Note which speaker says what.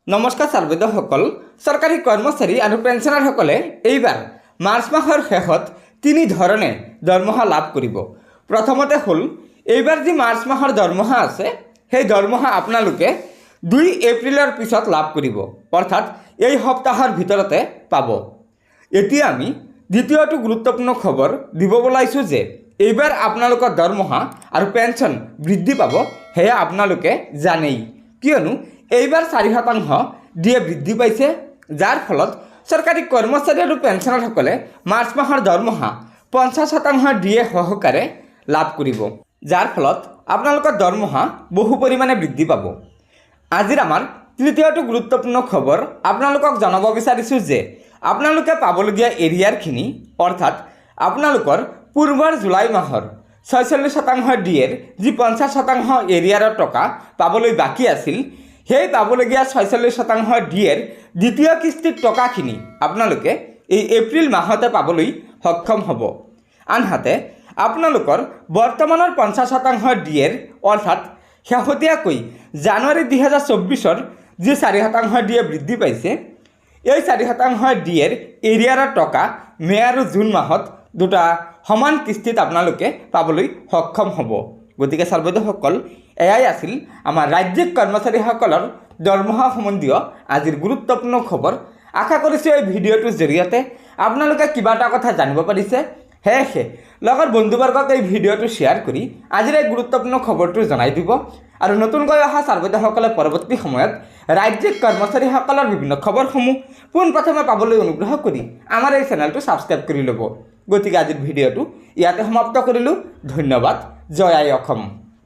Speaker 1: নমস্কাৰ ছাৰ্বৈদসকল। চৰকাৰী কৰ্মচাৰী আৰু পেঞ্চনাৰসকলে এইবাৰ মাৰ্চ মাহৰ শেষত তিনি ধৰণে দৰমহা লাভ কৰিব। প্ৰথমতে হ'ল এইবাৰ যি মাৰ্চ মাহৰ দৰমহা আছে সেই দৰমহা আপোনালোকে 2 এপ্ৰিলৰ পিছত লাভ কৰিব, অৰ্থাৎ এই সপ্তাহৰ ভিতৰতে পাব। এতিয়া আমি দ্বিতীয়টো গুৰুত্বপূৰ্ণ খবৰ দিব ওলাইছোঁ যে এইবাৰ আপোনালোকৰ দৰমহা আৰু পেঞ্চন বৃদ্ধি পাব, সেয়া আপোনালোকে জানেই। কিয়নো এইবাৰ 4% ডিএ বৃদ্ধি পাইছে, যাৰ ফলত চৰকাৰী কৰ্মচাৰী আৰু পেঞ্চনাৰসকলে মাৰ্চ মাহৰ দৰমহা 50% ডিএ সহকাৰে লাভ কৰিব, যাৰ ফলত আপোনালোকৰ দৰমহা বহু পৰিমাণে বৃদ্ধি পাব। আজিৰ আমাৰ তৃতীয়টো গুৰুত্বপূৰ্ণ খবৰ আপোনালোকক জনাব বিচাৰিছোঁ যে আপোনালোকে পাবলগীয়া এৰিয়াৰখিনি, অৰ্থাৎ আপোনালোকৰ পূৰ্বৰ জুলাই মাহৰ 46% ডিএৰ যি 50% এৰিয়াৰৰ টকা পাবলৈ বাকী আছিল, সেই পাবলগীয়া 46% ডিএৰ দ্বিতীয় কিস্তিৰ টকাখিনি আপোনালোকে এই এপ্ৰিল মাহতে পাবলৈ সক্ষম হ'ব। আনহাতে আপোনালোকৰ বৰ্তমানৰ 50% ডিএৰ, অৰ্থাৎ শেহতীয়াকৈ জানুৱাৰী 2024 যি 4% ডিএ বৃদ্ধি পাইছে, এই 4% ডিএৰ এৰিয়াৰৰ টকা মে আৰু জুন মাহত দুটা সমান কিস্তিত আপোনালোকে পাবলৈ সক্ষম হ'ব। গতিকে ছাৰ্বৈদসকল, এয়াই আছিল আমাৰ ৰাজ্যিক কৰ্মচাৰীসকলৰ দৰমহা সম্বন্ধীয় আজিৰ গুৰুত্বপূৰ্ণ খবৰ। আশা কৰিছোঁ এই ভিডিঅ'টোৰ জৰিয়তে আপোনালোকে কিবা এটা কথা জানিব পাৰিছে। সেয়েহে লগৰ বন্ধুবৰ্গক এই ভিডিঅ'টো শ্বেয়াৰ কৰি আজিৰ এই গুৰুত্বপূৰ্ণ খবৰটো জনাই দিব। আৰু নতুনকৈ অহা ছাৰ্বৈদসকলে পৰৱৰ্তী সময়ত ৰাজ্যিক কৰ্মচাৰীসকলৰ বিভিন্ন খবৰসমূহ পোনপ্ৰথমে পাবলৈ অনুগ্ৰহ কৰি আমাৰ এই চেনেলটো ছাবস্ক্ৰাইব কৰি ল'ব। গতিকে আজিৰ ভিডিঅ'টো ইয়াতে সমাপ্ত কৰিলোঁ। ধন্যবাদ। জয় আই অসম।